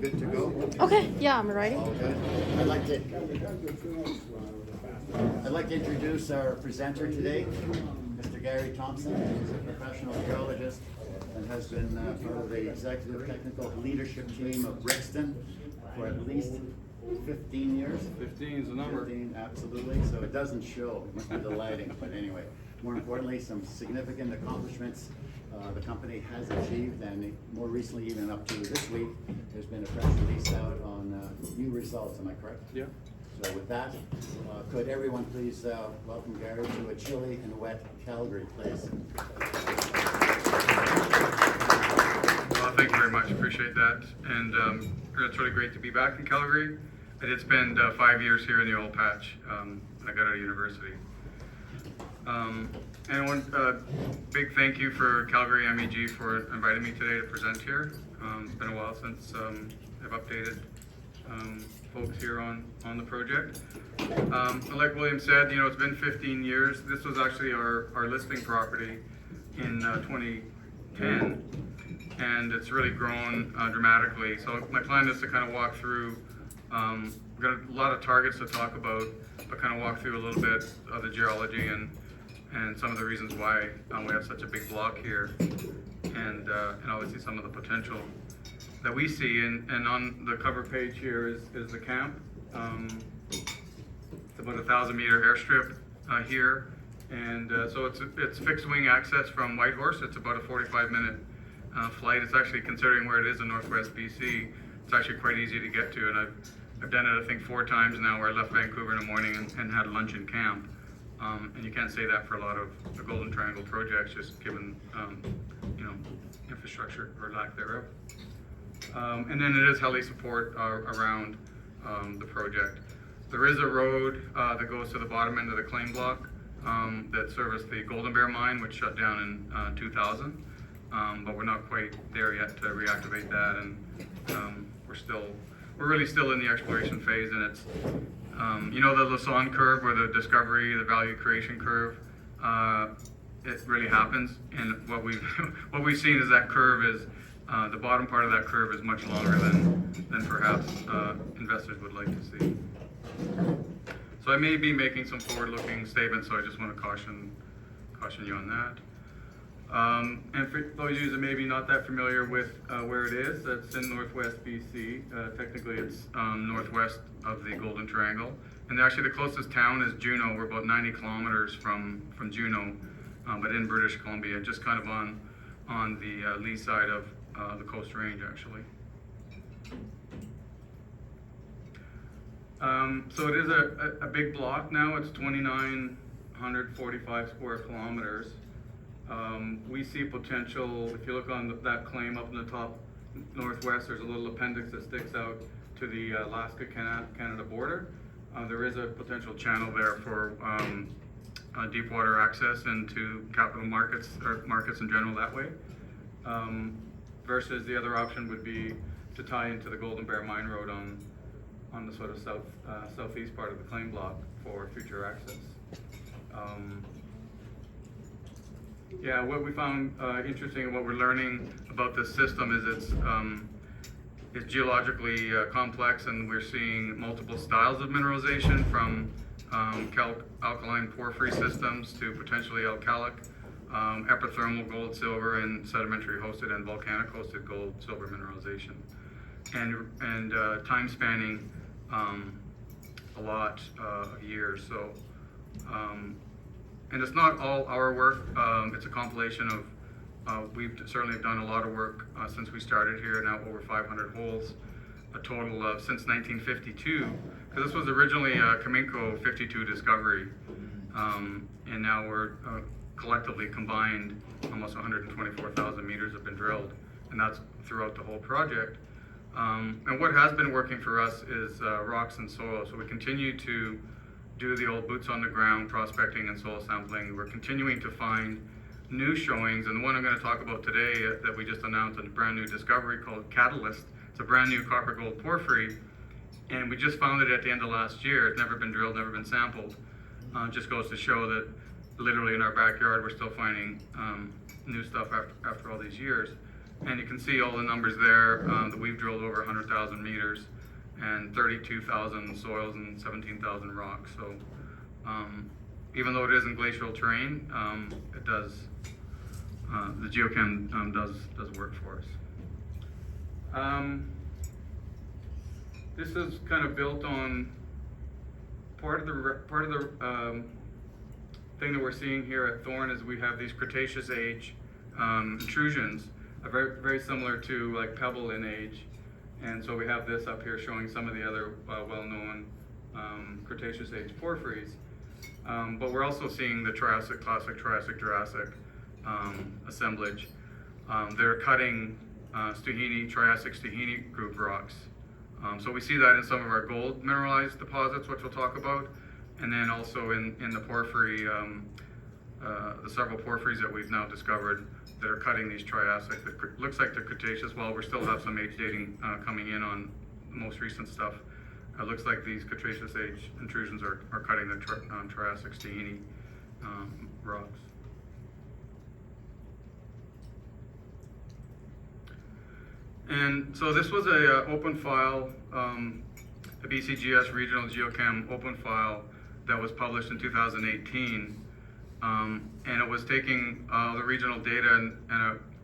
Good to go? Okay, yeah, I'm ready. All good. I'd like to introduce our presenter today, Mr. Gary Thompson. He's a professional geologist and has been part of the executive technical leadership team of Brixton for at least 15 years. 15 is the number. 15, absolutely. So it doesn't show. It must be the lighting. But anyway, more importantly, some significant accomplishments the company has achieved, and more recently, even up to this week, there's been a press release out on new results. Am I correct? Yeah. So with that, could everyone please welcome Gary to a chilly and wet Calgary, please. Well, thank you very much. Appreciate that. And it's really great to be back in Calgary. I did spend 5 years here in the oil patch when I got out of university. And one big thank you for Calgary MEG for inviting me today to present here. It's been a while since I've updated folks here on the project. Like William said, it's been 15 years. This was actually our listing property in 2010, and it's really grown dramatically. So my plan is to kind of walk through, we've got a lot of targets to talk about, but kind of walk through a little bit of the geology and some of the reasons why we have such a big block here, and obviously some of the potential that we see. And on the cover page here is the camp. It's about a 1,000-meter airstrip here, and so it's fixed wing access from Whitehorse. It's about a 45-minute flight. It's actually, considering where it is in northwest BC, it's actually quite easy to get to. And I've done it, I think, 4 times now, where I left Vancouver in the morning and had lunch in camp. And you can't say that for a lot of the Golden Triangle projects, just given infrastructure or lack thereof. And then it is heli support around the project. There is a road that goes to the bottom end of the claim block that serviced the Golden Bear mine, which shut down in 2000. But we're not quite there yet to reactivate that, and we're really still in the exploration phase, and it's the Lassonde curve, where the discovery, the value creation curve, it really happens. And what we've seen is that curve is the bottom part of that curve is much longer than perhaps investors would like to see. So I may be making some forward-looking statements, so I just want to caution you on that. And for those of you that may be not that familiar with where it is, that's in northwest BC. Technically, it's northwest of the Golden Triangle. And actually, the closest town is Juneau. We're about 90 kilometers from Juneau, but in British Columbia, just kind of on the lee side of the Coast Range, actually. So it is a big block now. It's 2,945 square kilometers. We see potential. If you look on that claim up in the top northwest, there's a little appendix that sticks out to the Alaska-Canada border. There is a potential channel there for deep water access into capital markets, or markets in general, that way. Versus the other option would be to tie into the Golden Bear Mine Road on the sort of southeast part of the claim block for future access. Yeah, what we found interesting and what we're learning about this system is it's geologically complex, and we're seeing multiple styles of mineralization, from calc-alkaline porphyry systems to potentially alkalic, epithermal gold, silver, and sedimentary hosted and volcanic hosted gold, silver mineralization, and time spanning a lot of years. So. And it's not all our work. It's a compilation of, we've certainly done a lot of work since we started here, now over 500 holes, a total of since 1952, because this was originally a Cominco 52 discovery, and now we're collectively combined, almost 124,000 meters have been drilled, and that's throughout the whole project. And what has been working for us is rocks and soil, so we continue to do the old boots on the ground prospecting and soil sampling. We're continuing to find new showings, and the one I'm going to talk about today that we just announced, a brand new discovery called Catalyst. It's a brand new copper gold porphyry, and we just found it at the end of last year. It's never been drilled, never been sampled. Just goes to show that literally in our backyard we're still finding new stuff after all these years. And you can see all the numbers there, that we've drilled over 100,000 meters and 32,000 soils and 17,000 rocks. So even though it isn't glacial terrain, it does, the geochem does work for us. This is kind of built on part of the thing that we're seeing here at Thorn is we have these Cretaceous age intrusions, very, very similar to like pebble in age. And so we have this up here showing some of the other well-known Cretaceous age porphyries. But we're also seeing the Triassic, classic Triassic, Jurassic assemblage. They're cutting Triassic Stahini group rocks. So we see that in some of our gold mineralized deposits, which we'll talk about, and then also in the porphyry, the several porphyries that we've now discovered that are cutting these Triassic. It looks like the Cretaceous. Well, we still have some age dating coming in on the most recent stuff. It looks like these Cretaceous age intrusions are cutting the Triassic Stahini rocks. And so this was a open file, a BCGS regional geochem open file that was published in 2018. And it was taking the regional data and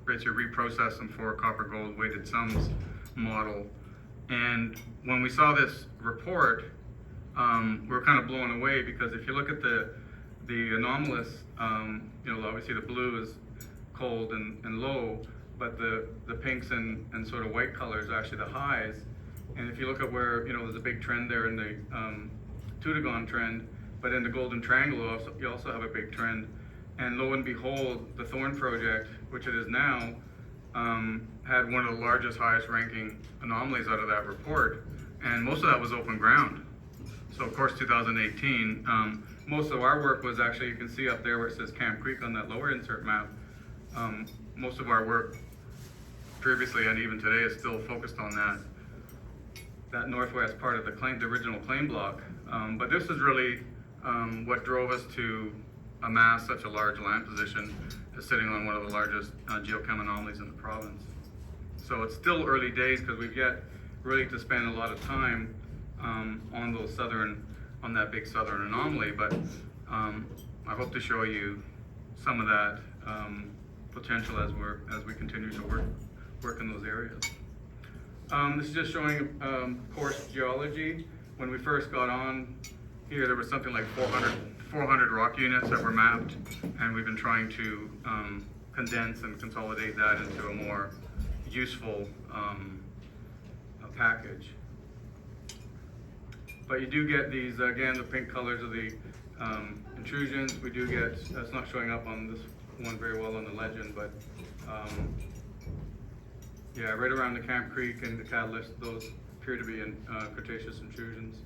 basically reprocessed them for a copper gold weighted sums model. And when we saw this report, we were kind of blown away, because if you look at the anomalous, obviously the blue is cold and low, but the pinks and sort of white colors are actually the highs. And if you look at where, there's a big trend there in the Tutagon trend, but in the Golden Triangle you also have a big trend. And lo and behold, the Thorn Project, which it is now, had one of the largest, highest ranking anomalies out of that report. And most of that was open ground. So of course 2018, most of our work was actually, you can see up there where it says Camp Creek on that lower insert map, most of our work previously and even today is still focused on that northwest part of the claim, the original claim block. But this is really what drove us to amass such a large land position, is sitting on one of the largest geochem anomalies in the province. So it's still early days, because we've yet really to spend a lot of time on that big southern anomaly. But I hope to show you some of that potential as we continue to work in those areas. This is just showing coarse geology. When we first got on here, there was something like 400 rock units that were mapped, and we've been trying to condense and consolidate that into a more useful package. But you do get these, again, the pink colors of the intrusions. We do get, that's not showing up on this one very well on the legend, but yeah, right around the Camp Creek and the Catalyst, those appear to be in Cretaceous intrusions.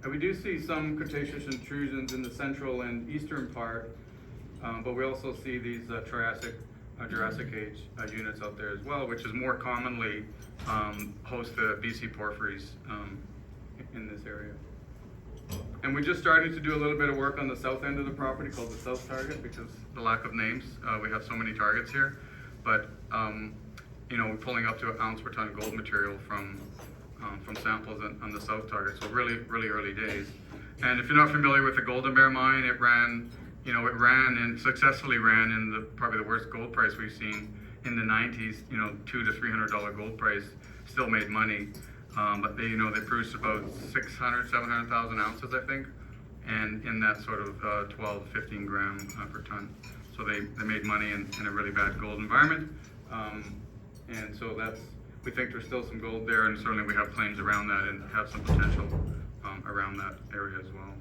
And we do see some Cretaceous intrusions in the central and eastern part, but we also see these Triassic, Jurassic age units out there as well, which is more commonly host the BC porphyries in this area. And we're just starting to do a little bit of work on the south end of the property called the South Target, because the lack of names, we have so many targets here. But we're pulling up to an ounce per ton gold material from samples on the South Target. So really, really early days. And if you're not familiar with the Golden Bear mine, it ran and successfully ran in probably the worst gold price we've seen in the 90s. $200 to $300 gold price, still made money. But they produced about 600, 700,000 ounces, I think, and in that sort of 12 to 15 gram per ton. So they made money in a really bad gold environment. And so we think there's still some gold there, and certainly we have claims around that and have some potential around that area as well.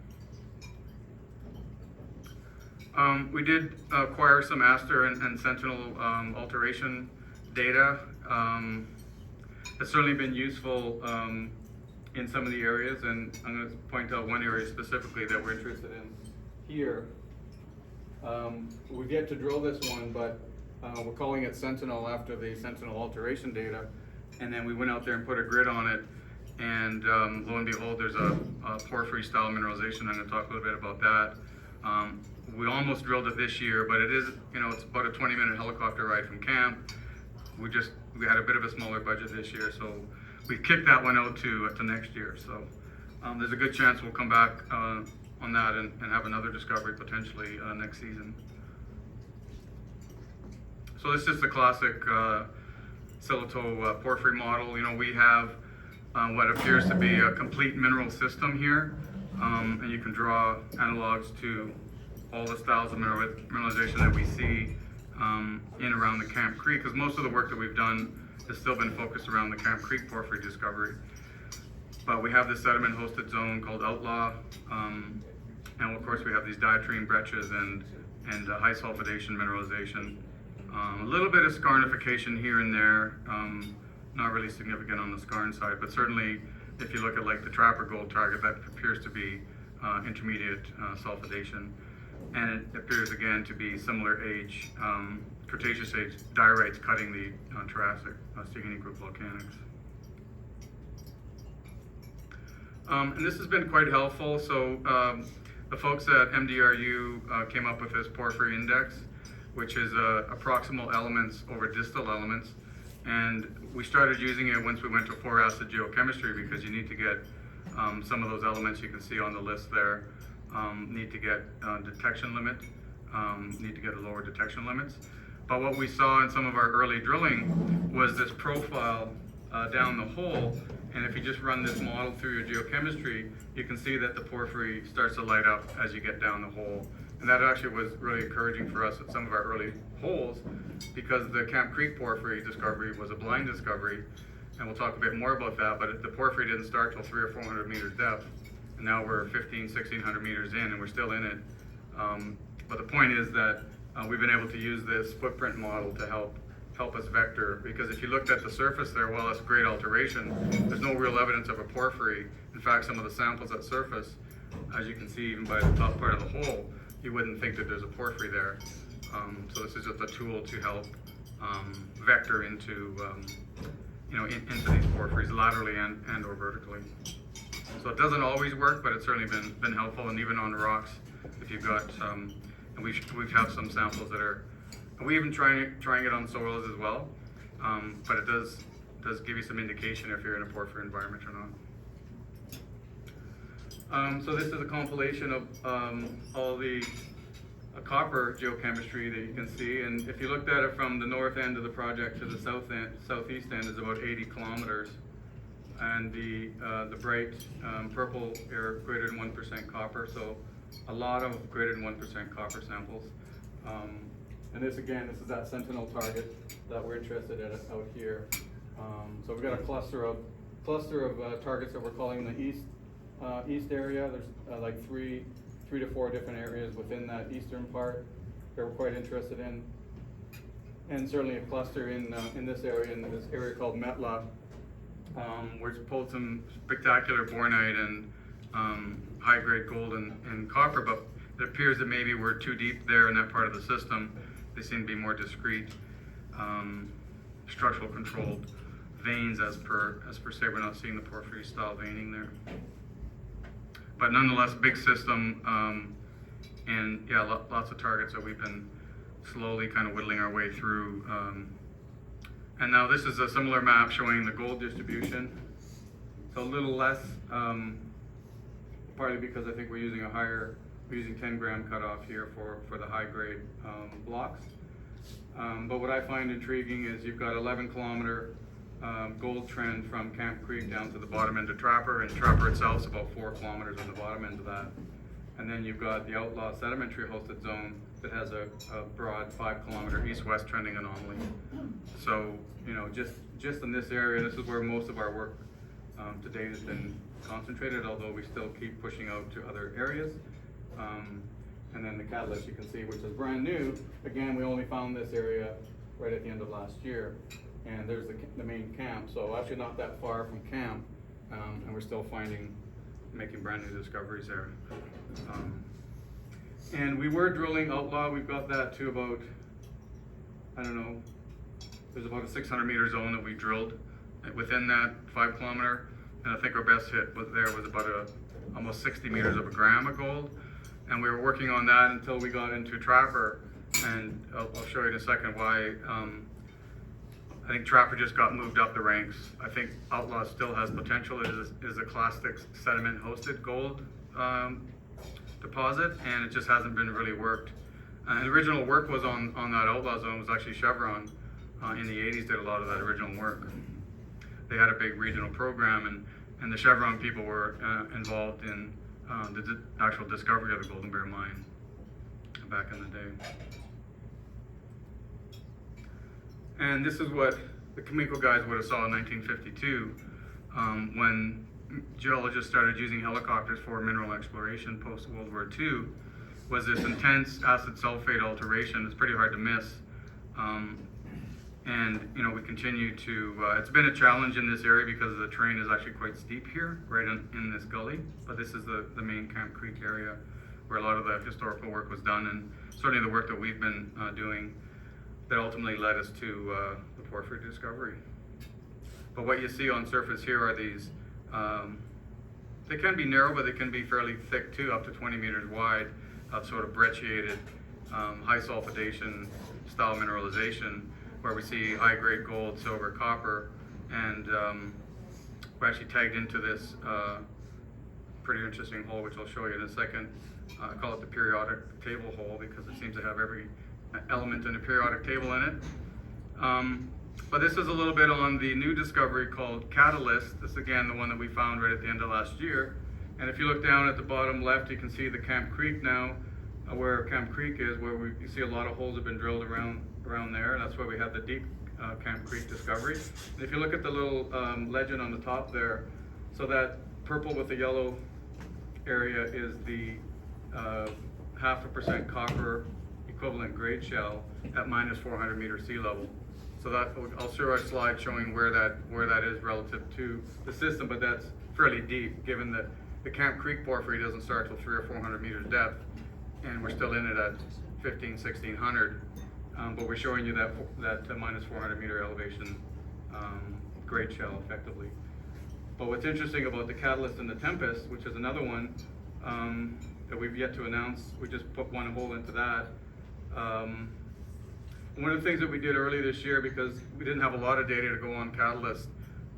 We did acquire some Aster and Sentinel alteration data. It's certainly been useful in some of the areas, and I'm going to point out one area specifically that we're interested in here. We've yet to drill this one, but we're calling it Sentinel after the Sentinel alteration data. And then we went out there and put a grid on it, and lo and behold, there's a porphyry-style mineralization. I'm going to talk a little bit about that. We almost drilled it this year, but it is, it's about a 20-minute helicopter ride from camp. We we had a bit of a smaller budget this year, so we kicked that one out to next year. So there's a good chance we'll come back on that and have another discovery potentially next season. So this is the classic Silito porphyry model. You know, we have what appears to be a complete mineral system here, and you can draw analogs to all the styles of mineralization that we see in around the Camp Creek, because most of the work that we've done has still been focused around the Camp Creek porphyry discovery. But we have this sediment hosted zone called Outlaw, and of course we have these diatreme breccias and high sulfidation mineralization. A little bit of skarnification here and there, not really significant on the skarn side, but certainly if you look at like the Trapper Gold target, that appears to be intermediate sulfidation. And it appears again to be similar age, Cretaceous age diorites cutting the Triassic Steganine Group volcanics. And this has been quite helpful. So the folks at MDRU came up with this porphyry index, which is proximal elements over distal elements. And we started using it once we went to 4-acid geochemistry, because you need to get some of those elements you can see on the list there, need to get detection limit, need to get a lower detection limits. But what we saw in some of our early drilling was this profile down the hole. And if you just run this model through your geochemistry, you can see that the porphyry starts to light up as you get down the hole. And that actually was really encouraging for us at some of our early holes, because the Camp Creek porphyry discovery was a blind discovery. And we'll talk a bit more about that, but the porphyry didn't start till 300 or 400 meters depth. And now we're 1,1600 meters in and we're still in it. But the point is that we've been able to use this footprint model to help us vector, because if you looked at the surface there, while it's great alteration, there's no real evidence of a porphyry. In fact, some of the samples at surface, as you can see even by the top part of the hole, you wouldn't think that there's a porphyry there. So this is just a tool to help vector into into these porphyries laterally and or vertically. So it doesn't always work, but it's certainly been helpful. And even on rocks, if you've got, and we've had some samples that are, and we even trying it on soils as well. But it does give you some indication if you're in a porphyry environment or not. So this is a compilation of all the copper geochemistry that you can see, and if you looked at it from the north end of the project to the southeast end is about 80 kilometers, and the bright purple are greater than 1% copper, so a lot of greater than 1% copper samples. And this is that sentinel target that we're interested in out here. So we've got a cluster of targets that we're calling the east area. There's like three to four different areas within that eastern part that we're quite interested in, and certainly a cluster in this area called Metla, where it's pulled some spectacular bornite and high-grade gold and copper, but it appears that maybe we're too deep there in that part of the system. They seem to be more discrete, structural controlled veins as per se. We're not seeing the porphyry-style veining there. But nonetheless, big system, and yeah, lots of targets that we've been slowly kind of whittling our way through. And now this is a similar map showing the gold distribution. So a little less, partly because I think we're using 10-gram cutoff here for the high-grade blocks. But what I find intriguing is you've got 11-kilometer gold trend from Camp Creek down to the bottom end of Trapper, and Trapper itself is about 4 kilometers on the bottom end of that. And then you've got the Outlaw sedimentary hosted zone that has a broad 5-kilometer east-west trending anomaly. So, just in this area, this is where most of our work to date has been concentrated, although we still keep pushing out to other areas. And then the Catalyst you can see, which is brand new. Again, we only found this area right at the end of last year. And there's the main camp, so actually not that far from camp, and we're still making brand new discoveries there. And we were drilling Outlaw. We've got that to about, there's about a 600-meter zone that we drilled within that 5-kilometer, and I think our best hit was about almost 60 meters of a gram of gold. And we were working on that until we got into Trapper, and I'll show you in a second why. I think Trapper just got moved up the ranks. I think Outlaw still has potential. It is a clastic sediment hosted gold deposit, and it just hasn't been really worked. And the original work was on that Outlaw zone was actually Chevron in the 80s did a lot of that original work. They had a big regional program, and the Chevron people were involved in the actual discovery of the Golden Bear mine back in the day. And this is what the Cominco guys would have saw in 1952 when geologists started using helicopters for mineral exploration post World War II. Was this intense acid sulfate alteration. It's pretty hard to miss. And you know, we continue to, it's been a challenge in this area because the terrain is actually quite steep here, right in this gully. But this is the main Camp Creek area where a lot of the historical work was done, and certainly the work that we've been doing that ultimately led us to the porphyry discovery. But what you see on surface here are these, they can be narrow, but they can be fairly thick too, up to 20 meters wide, of sort of brecciated, high sulfidation style mineralization, where we see high grade gold, silver, copper, and we're actually tagged into this pretty interesting hole, which I'll show you in a second. I call it the periodic table hole because it seems to have every element in a periodic table in it. But this is a little bit on the new discovery called Catalyst. This is again the one that we found right at the end of last year. And if you look down at the bottom left, you can see the Camp Creek now, where Camp Creek is, where you see a lot of holes have been drilled around there. And that's where we had the deep Camp Creek discovery. And if you look at the little legend on the top there, so that purple with the yellow area is the 0.5% copper equivalent grade shell at minus 400 meter sea level. So that I'll show a slide showing where that is relative to the system, but that's fairly deep, given that the Camp Creek porphyry doesn't start till 300 or 400 meters depth, and we're still in it at 1600. But we're showing you that minus 400 meter elevation grade shell effectively. But what's interesting about the Catalyst and the Tempest, which is another one that we've yet to announce, we just put one hole into that. One of the things that we did early this year, because we didn't have a lot of data to go on Catalyst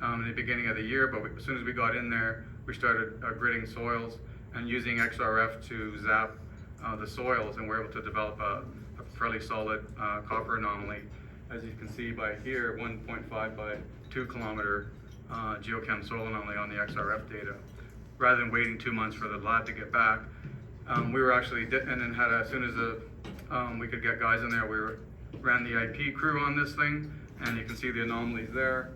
in the beginning of the year, but as soon as we got in there, we started gridding soils and using XRF to zap the soils, and we're able to develop a fairly solid copper anomaly. As you can see by here, 1.5 by 2 kilometer geochem soil anomaly on the XRF data. Rather than waiting 2 months for the lab to get back, we were actually, and then had as soon as we could get guys in there, we ran the IP crew on this thing, and you can see the anomalies there.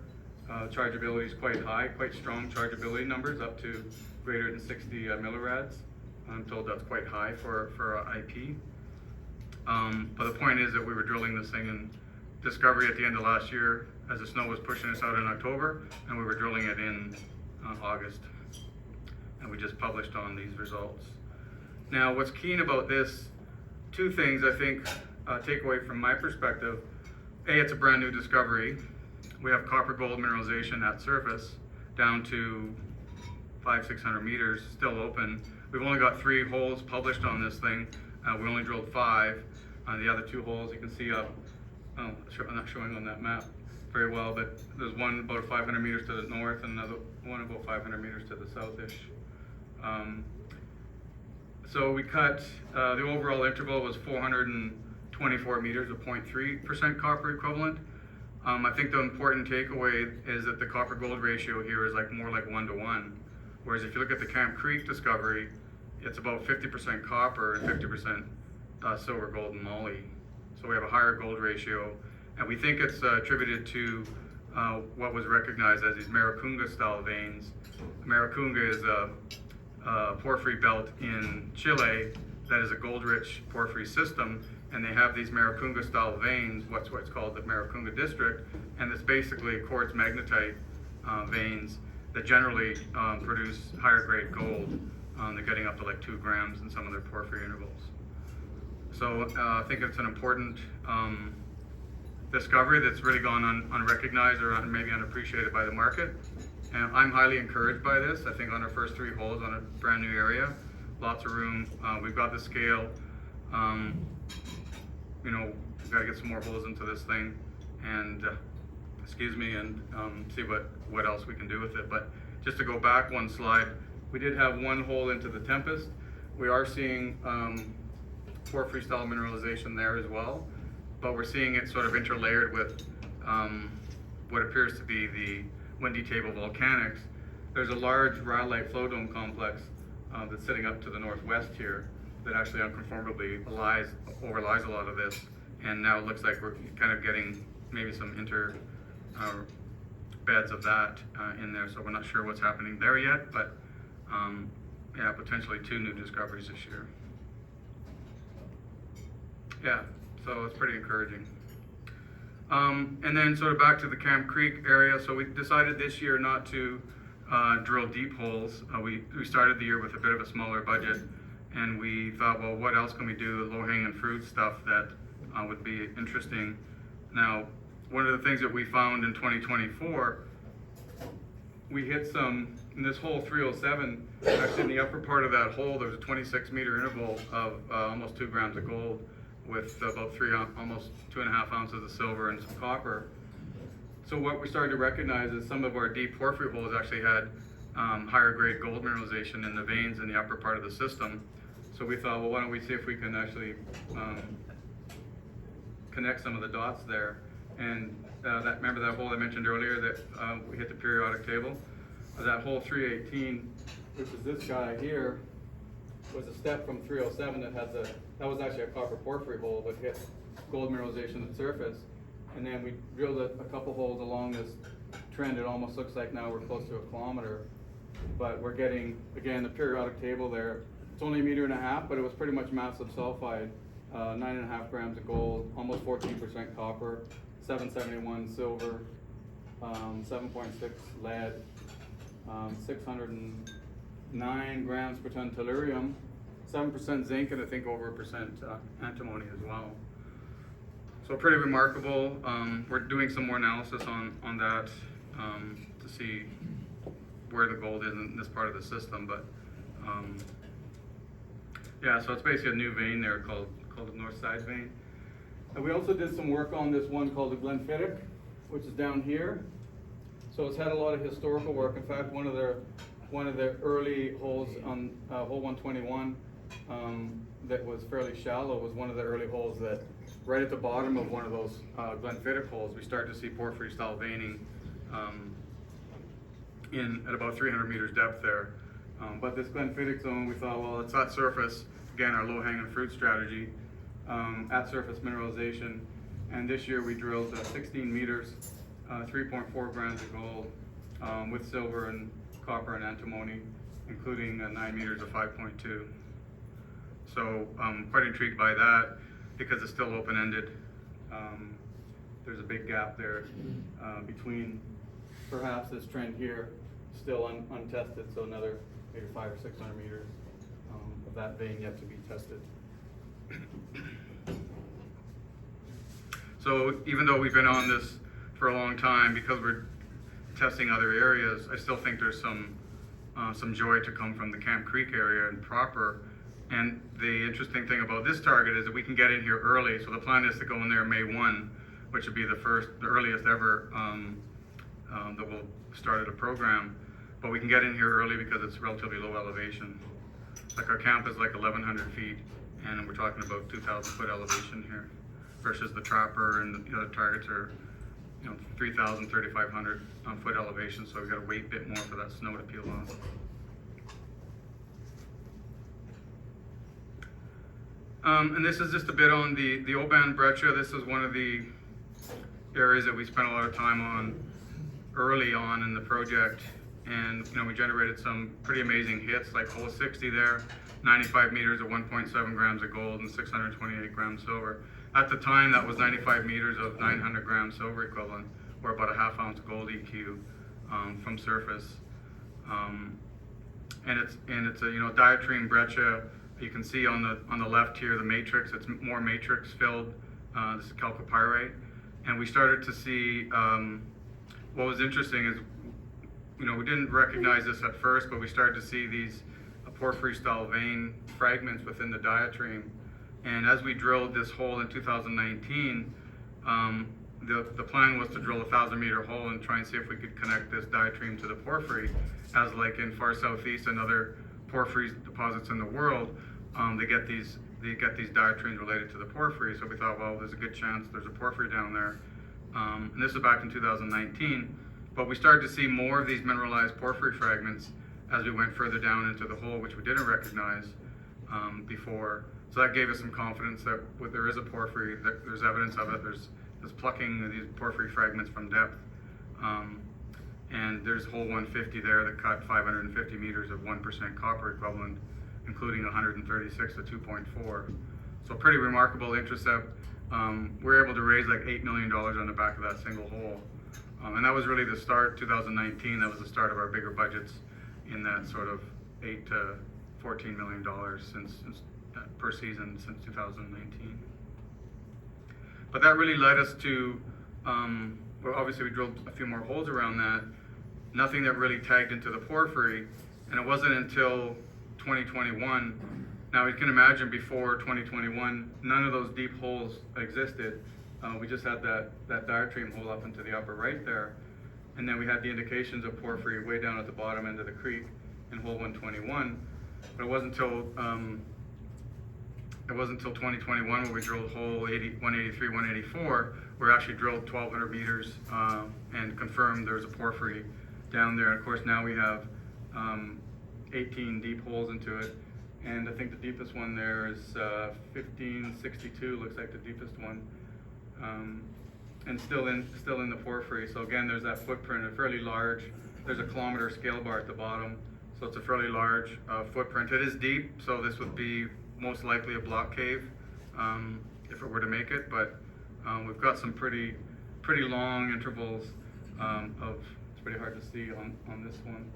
Chargeability is quite high, quite strong chargeability numbers, up to greater than 60 millirads. I'm told that's quite high for IP. But the point is that we were drilling this thing in discovery at the end of last year as the snow was pushing us out in October, and we were drilling it in August. And we just published on these results. Now, what's keen about this, two things I think take away from my perspective. A, it's a brand new discovery. We have copper gold mineralization at surface down to 500-600 meters, still open. We've only got 3 holes published on this thing. We only drilled 5. The other 2 holes you can see up, I'm not showing on that map very well, but there's one about 500 meters to the north and another one about 500 meters to the southish. So we cut, the overall interval was 424 meters of 0.3% copper equivalent. I think the important takeaway is that the copper gold ratio here is more like 1 to 1. Whereas if you look at the Camp Creek discovery, it's about 50% copper and 50% silver, gold, and moly. So we have a higher gold ratio, and we think it's attributed to what was recognized as these Maricunga style veins. Maricunga is a porphyry belt in Chile that is a gold-rich porphyry system, and they have these Maricunga style veins, what's called the Maricunga district, and it's basically quartz magnetite veins that generally produce higher grade gold. They're getting up to 2 grams in some of their porphyry intervals. So I think it's an important discovery that's really gone unrecognized or maybe unappreciated by the market. And I'm highly encouraged by this. I think on our first 3 holes on a brand new area, lots of room. We've got the scale. We've got to get some more holes into this thing, and excuse me, and see what else we can do with it. But just to go back one slide, we did have one hole into the Tempest. We are seeing porphyry-style mineralization there as well, but we're seeing it sort of interlayered with what appears to be the Windy Table volcanics. There's a large rhyolite flow dome complex that's sitting up to the northwest here that actually unconformably overlies a lot of this, and now it looks like we're kind of getting maybe some inter beds of that in there, so we're not sure what's happening there yet, but yeah, potentially 2 new discoveries this year. Yeah, so it's pretty encouraging. And then sort of back to the Camp Creek area, so we decided this year not to drill deep holes. We started the year with a bit of a smaller budget, and we thought, well, what else can we do, low-hanging fruit stuff that would be interesting. Now, one of the things that we found in 2024, we hit some, in this hole 307, actually in the upper part of that hole, there's a 26-meter interval of almost 2 grams of gold with about almost 2.5 ounces of silver and some copper. So what we started to recognize is some of our deep porphyry holes actually had higher grade gold mineralization in the veins in the upper part of the system. So we thought, well, why don't we see if we can actually connect some of the dots there. And remember that hole I mentioned earlier that we hit the periodic table? That hole 318, which is this guy here, was a step from 307 that was actually a copper porphyry hole, but hit gold mineralization at surface. And then we drilled a couple holes along this trend. It almost looks like now we're close to 1 kilometer. But we're getting, again, the periodic table there. It's only 1.5 meters, but it was pretty much massive sulfide, 9.5 grams of gold, almost 14% copper, 771 silver, 7.6 lead, 609 grams per ton tellurium, 7% zinc, and I think over 1% antimony as well. So pretty remarkable. We're doing some more analysis on that to see where the gold is in this part of the system, but yeah, so it's basically a new vein there called the North Side vein. And we also did some work on this one called the Glenfiddich, which is down here. So it's had a lot of historical work. In fact, one of the early holes on hole 121 that was fairly shallow was one of the early holes that right at the bottom of one of those Glenfiddich holes, we started to see porphyry-style veining at about 300 meters depth there. But this Glenfiddich zone, we thought, well, it's at surface. Again, our low-hanging fruit strategy, at surface mineralization. And this year we drilled 16 meters, 3.4 grams of gold with silver and copper and antimony, including 9 meters of 5.2. So I'm quite intrigued by that because it's still open-ended. There's a big gap there between perhaps this trend here, still untested, so another maybe 500 or 600 meters of that vein yet to be tested. So even though we've been on this for a long time, because we're testing other areas, I still think there's some joy to come from the Camp Creek area and proper. And the interesting thing about this target is that we can get in here early. So the plan is to go in there May 1, which would be the earliest ever that we'll start at a program. But we can get in here early because it's relatively low elevation. Like our camp is like 1,100 feet, and we're talking about 2,000 foot elevation here, versus the Trapper and the other targets are 3,000, 3,500 foot elevation. So we've got to wait a bit more for that snow to peel off. And this is just a bit on the Oban breccia. This is one of the areas that we spent a lot of time on early on in the project. And we generated some pretty amazing hits, like hole 60 there, 95 meters of 1.7 grams of gold and 628 grams silver. At the time, that was 95 meters of 900 grams silver equivalent, or about a half ounce gold EQ from surface. And it's a diatreme breccia. You can see on the left here the matrix. It's more matrix filled. This is chalcopyrite, and we started to see what was interesting is we didn't recognize this at first, but we started to see these porphyry-style vein fragments within the diatreme. And as we drilled this hole in 2019, the plan was to drill a 1,000-meter hole and try and see if we could connect this diatreme to the porphyry, as like in far southeast and other porphyry deposits in the world, they get these diatremes related to the porphyry. So we thought, well, there's a good chance there's a porphyry down there. And this was back in 2019, but we started to see more of these mineralized porphyry fragments as we went further down into the hole, which we didn't recognize before. So that gave us some confidence that there is a porphyry, that there's evidence of it. There's plucking these porphyry fragments from depth. And there's hole 150 there that cut 550 meters of 1% copper equivalent, including 136 to 2.4. So pretty remarkable intercept. We were able to raise like $8 million on the back of that single hole. And that was really the start, 2019, that was the start of our bigger budgets in that sort of $8 to $14 million since per season since 2019. But that really led us to, well, obviously we drilled a few more holes around that, nothing that really tagged into the porphyry, and it wasn't until 2021. Now you can imagine before 2021, none of those deep holes existed. We just had that diatreme hole up into the upper right there, and then we had the indications of porphyry way down at the bottom end of the creek in hole 121. But it wasn't until 2021 when we drilled hole 183, 184. We actually drilled 1,200 meters and confirmed there's a porphyry down there. And of course now we have 18 deep holes into it, and I think the deepest one there is 1562. Looks like the deepest one, and still in the porphyry. So again, there's that footprint, a fairly large. There's a kilometer scale bar at the bottom, so it's a fairly large footprint. It is deep, so this would be most likely a block cave if it were to make it. But we've got some pretty long intervals of. It's pretty hard to see on this one.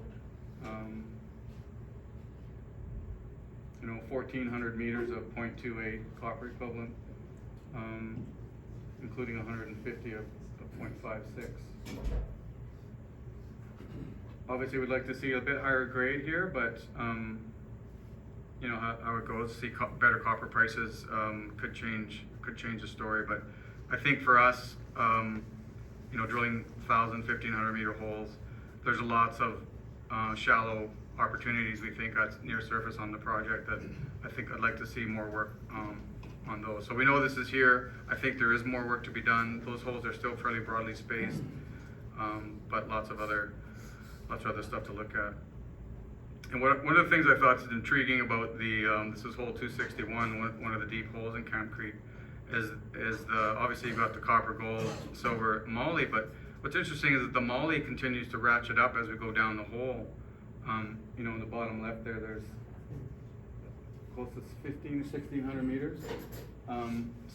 1,400 meters of 0.28 copper equivalent, including 150 of 0.56. Obviously, we'd like to see a bit higher grade here, but how it goes. See better copper prices could change the story. But I think for us, drilling 1,000, 1,500 meter holes, there's lots of shallow opportunities we think at near surface on the project that I think I'd like to see more work on those. So we know this is here. I think there is more work to be done. Those holes are still fairly broadly spaced, but lots of other stuff to look at. And one of the things I thought is intriguing about this is hole 261, one of the deep holes in Camp Creek, is obviously you've got the copper, gold, silver, moly, but what's interesting is that the moly continues to ratchet up as we go down the hole. In the bottom left there's close to 1,500 or 1,600 meters.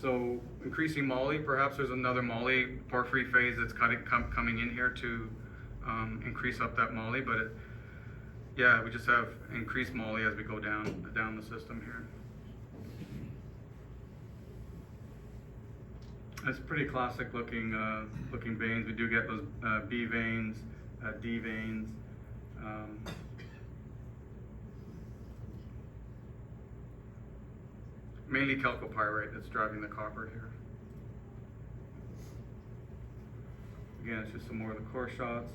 So increasing moly, perhaps there's another moly porphyry phase that's coming in here to increase up that moly, but we just have increased moly as we go down the system here. It's pretty classic looking veins. We do get those B veins, D veins. Mainly chalcopyrite that's driving the copper here. Again, it's just some more of the core shots.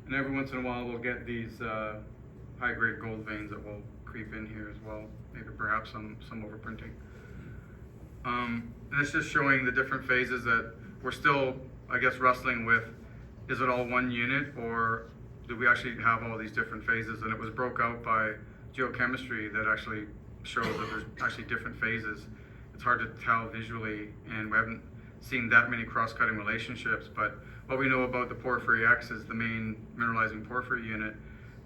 And every once in a while we'll get these high-grade gold veins that will creep in here as well. Maybe perhaps some overprinting. And it's just showing the different phases that we're still, I guess, wrestling with. Is it all one unit, or do we actually have all these different phases? And it was broke out by geochemistry that actually shows that there's actually different phases. It's hard to tell visually, and we haven't seen that many cross-cutting relationships. But what we know about the porphyry X is the main mineralizing porphyry unit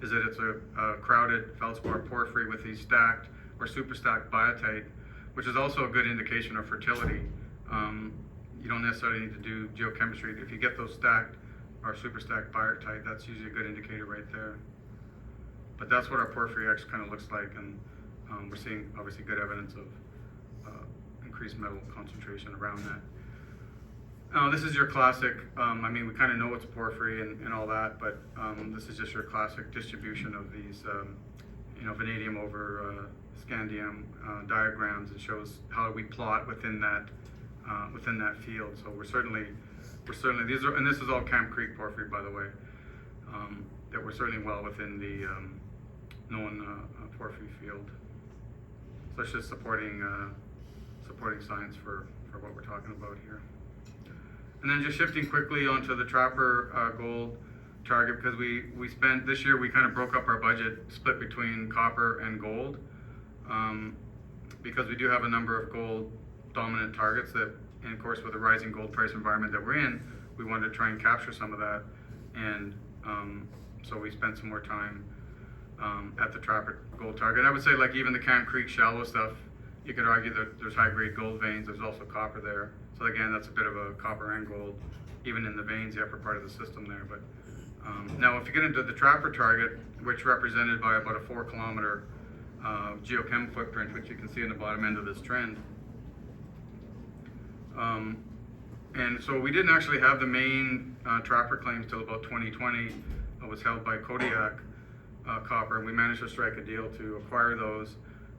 is that it's a crowded feldspar porphyry with these stacked or superstacked biotite, which is also a good indication of fertility. You don't necessarily need to do geochemistry. If you get those stacked or superstacked biotite, that's usually a good indicator right there. But that's what our porphyry X kind of looks like, and we're seeing obviously good evidence of increased metal concentration around that. This is your classic, we kind of know it's porphyry and all that, but this is just your classic distribution of these vanadium over scandium diagrams, and shows how we plot within that field. So we're certainly these are, and this is all Camp Creek porphyry, by the way, that we're certainly well within the known porphyry field. So it's just supporting science for what we're talking about here. And then just shifting quickly onto the Trapper gold target, because we spent this year, we kind of broke up our budget split between copper and gold, because we do have a number of gold dominant targets that, and of course with the rising gold price environment that we're in, we wanted to try and capture some of that, and so we spent some more time at the Trapper gold target. And I would say, like, even the Camp Creek shallow stuff, you could argue that there's high-grade gold veins. There's also copper there. So again, that's a bit of a copper and gold, even in the veins, the upper part of the system there. But now, if you get into the Trapper target, which represented by about a 4-kilometer geochem footprint, which you can see in the bottom end of this trend. And so we didn't actually have the main Trapper claims till about 2020. It was held by Kodiak Copper, and we managed to strike a deal to acquire those,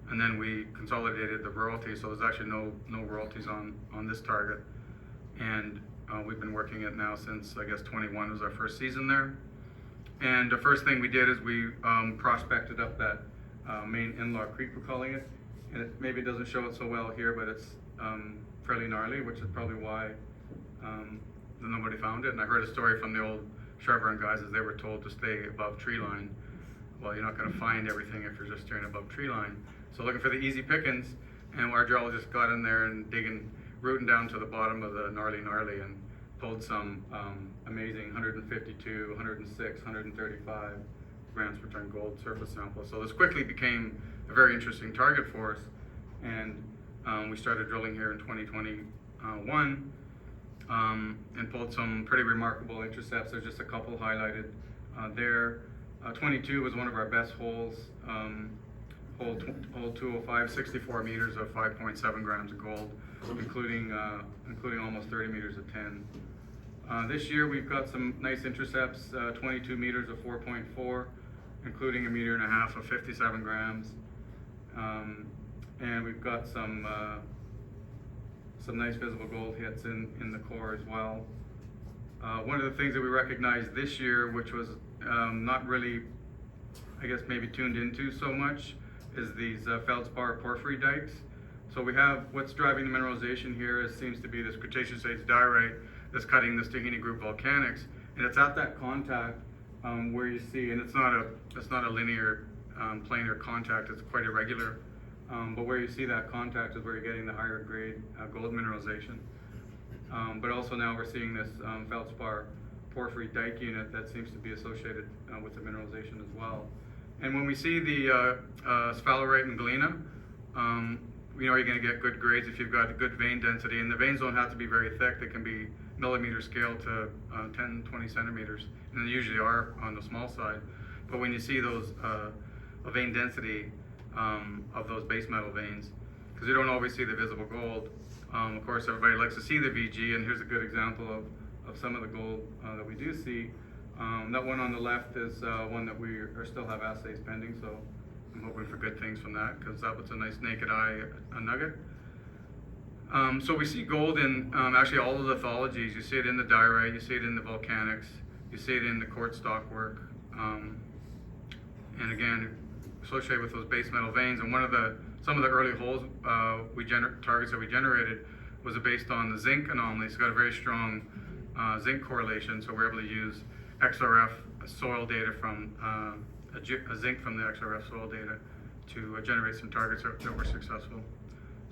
and then we consolidated the royalties. So there's actually no royalties on this target, and we've been working it now since, I guess, 21 was our first season there. And the first thing we did is we prospected up that main in-law creek, we're calling it, and it maybe doesn't show it so well here, but it's fairly gnarly, which is probably why nobody found it. And I heard a story from the old Chevron guys, as they were told to stay above tree line. Well, you're not going to find everything if you're just staying above tree line. So looking for the easy pickings, and our geologist got in there and rooting down to the bottom of the gnarly, and pulled some amazing 152, 106, 135 grams per ton gold surface samples. So this quickly became a very interesting target for us, and we started drilling here in 2021 and pulled some pretty remarkable intercepts. There's just a couple highlighted there. 22 was one of our best holes. Hole 205, 64 meters of 5.7 grams of gold, including almost 30 meters of tin. This year we've got some nice intercepts, 22 meters of 4.4, including 1.5 meters of 57 grams. And we've got some nice visible gold hits in the core as well. One of the things that we recognized this year, which was not really, I guess, maybe tuned into so much, is these feldspar porphyry dikes. So we have, what's driving the mineralization here seems to be this Cretaceous age diorite that's cutting the Stahini group volcanics, and it's at that contact where you see, and it's not a linear planar contact, it's quite irregular, but where you see that contact is where you're getting the higher grade gold mineralization. But also now we're seeing this feldspar porphyry dike unit that seems to be associated with the mineralization as well. And when we see the sphalerite and galena, we know you're going to get good grades if you've got a good vein density, and the veins don't have to be very thick. They can be millimeter scale to 10, 20 centimeters, and they usually are on the small side. But when you see those a vein density of those base metal veins, because you don't always see the visible gold. Of course, everybody likes to see the VG, and here's a good example of some of the gold that we do see. That one on the left is one that we still have assays pending, so I'm hoping for good things from that, because that was a nice naked eye nugget. So we see gold in actually all the lithologies. You see it in the diorite, you see it in the volcanics, you see it in the quartz stockwork, and again, associated with those base metal veins. And some of the early holes targets that we generated was based on the zinc anomaly. It's got a very strong zinc correlation, so we're able to use XRF soil data from a zinc from the XRF soil data to generate some targets that were successful.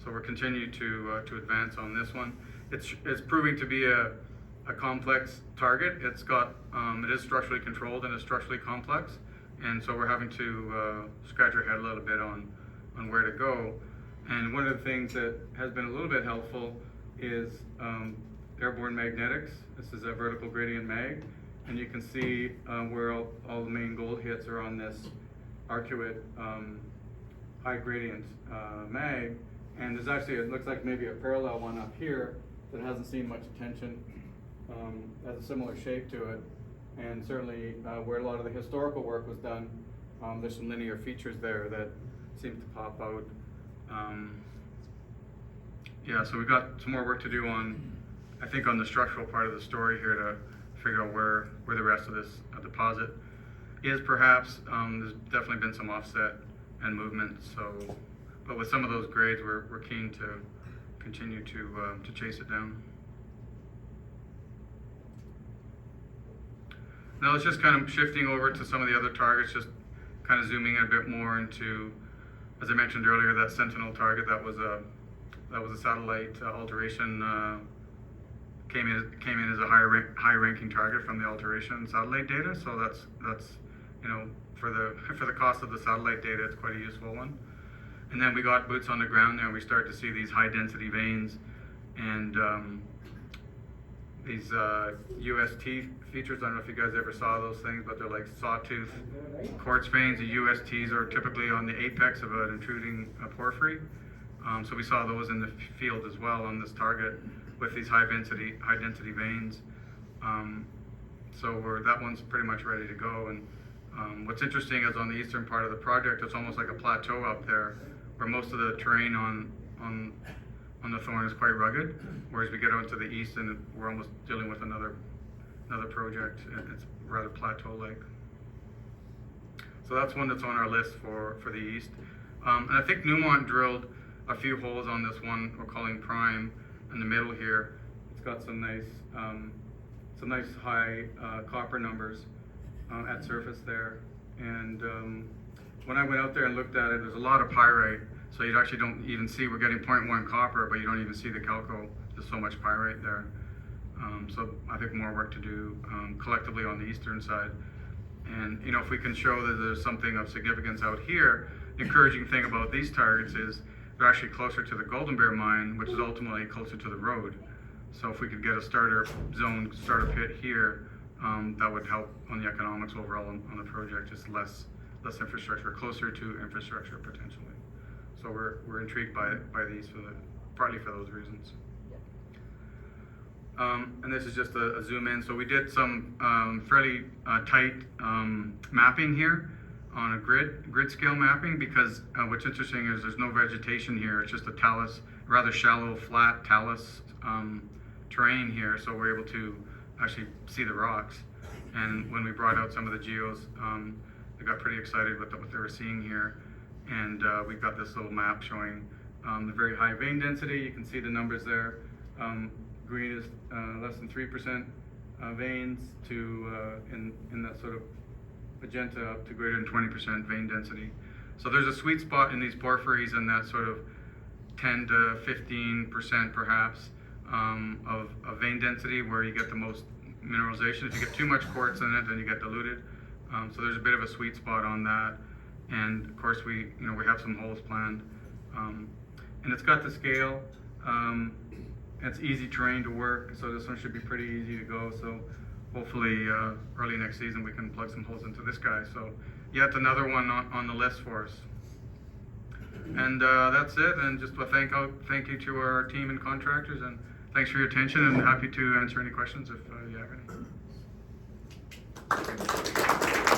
So we're continuing to advance on this one. It's proving to be a complex target. It is structurally controlled and it's structurally complex, and so we're having to scratch our head a little bit on where to go. And one of the things that has been a little bit helpful is airborne magnetics. This is a vertical gradient mag, and you can see where all the main gold hits are on this arcuate high gradient mag. And there's actually, it looks like maybe a parallel one up here that hasn't seen much attention, has a similar shape to it. And certainly where a lot of the historical work was done There's some linear features there that seem to pop out. Yeah, so we've got some more work to do on, I think, on the structural part of the story here to figure out where the rest of this deposit is. Perhaps there's definitely been some offset and movement. So, but with some of those grades, we're keen to continue to chase it down. Now let's just kind of shifting over to some of the other targets, just kind of zooming in a bit more into, as I mentioned earlier, that Sentinel target. That was a satellite alteration. Came in as a high ranking target from the alteration satellite data. So that's you know, for the cost of the satellite data, it's quite a useful one. And then we got boots on the ground there, and we start to see these high density veins and these UST features. I don't know if you guys ever saw those things, but they're like sawtooth quartz veins. The USTs are typically on the apex of an intruding porphyry. So we saw those in the field as well on this target with these high density veins. So that one's pretty much ready to go. And what's interesting is on the eastern part of the project, it's almost like a plateau up there, where most of the terrain on the Thorn is quite rugged, whereas we get out to the east and we're almost dealing with another project. It's rather plateau-like. So that's one that's on our list for the east. And I think Newmont drilled a few holes on this one we're calling Prime in the middle here. It's got some nice high copper numbers at surface there. And when I went out there and looked at it, there's a lot of pyrite. So you actually don't even see, we're getting 0.1 copper, but you don't even see the calco. There's so much pyrite there. So I think more work to do collectively on the eastern side. And you know, if we can show that there's something of significance out here, the encouraging thing about these targets is they're actually closer to the Golden Bear mine, which is ultimately closer to the road. So if we could get a starter pit here, that would help on the economics overall on the project, just less infrastructure, closer to infrastructure potentially. So we're intrigued by these partly for those reasons. And this is just a zoom in. So we did some fairly tight mapping here on a grid scale mapping, because what's interesting is there's no vegetation here. It's just a talus, rather shallow, flat talus terrain here. So we're able to actually see the rocks. And when we brought out some of the geos, they got pretty excited with what they were seeing here. And we've got this little map showing the very high vein density. You can see the numbers there. Green is less than 3% veins to in that sort of magenta up to greater than 20% vein density. So there's a sweet spot in these porphyries in that sort of 10 to 15% perhaps of vein density, where you get the most mineralization. If you get too much quartz in it, then you get diluted. So there's a bit of a sweet spot on that. And of course we have some holes planned. And it's got the scale. It's easy terrain to work, so this one should be pretty easy to go. So hopefully early next season we can plug some holes into this guy. So yet another one on the list for us. And that's it. And just a thank you to our team and contractors, and thanks for your attention, and happy to answer any questions if you have any.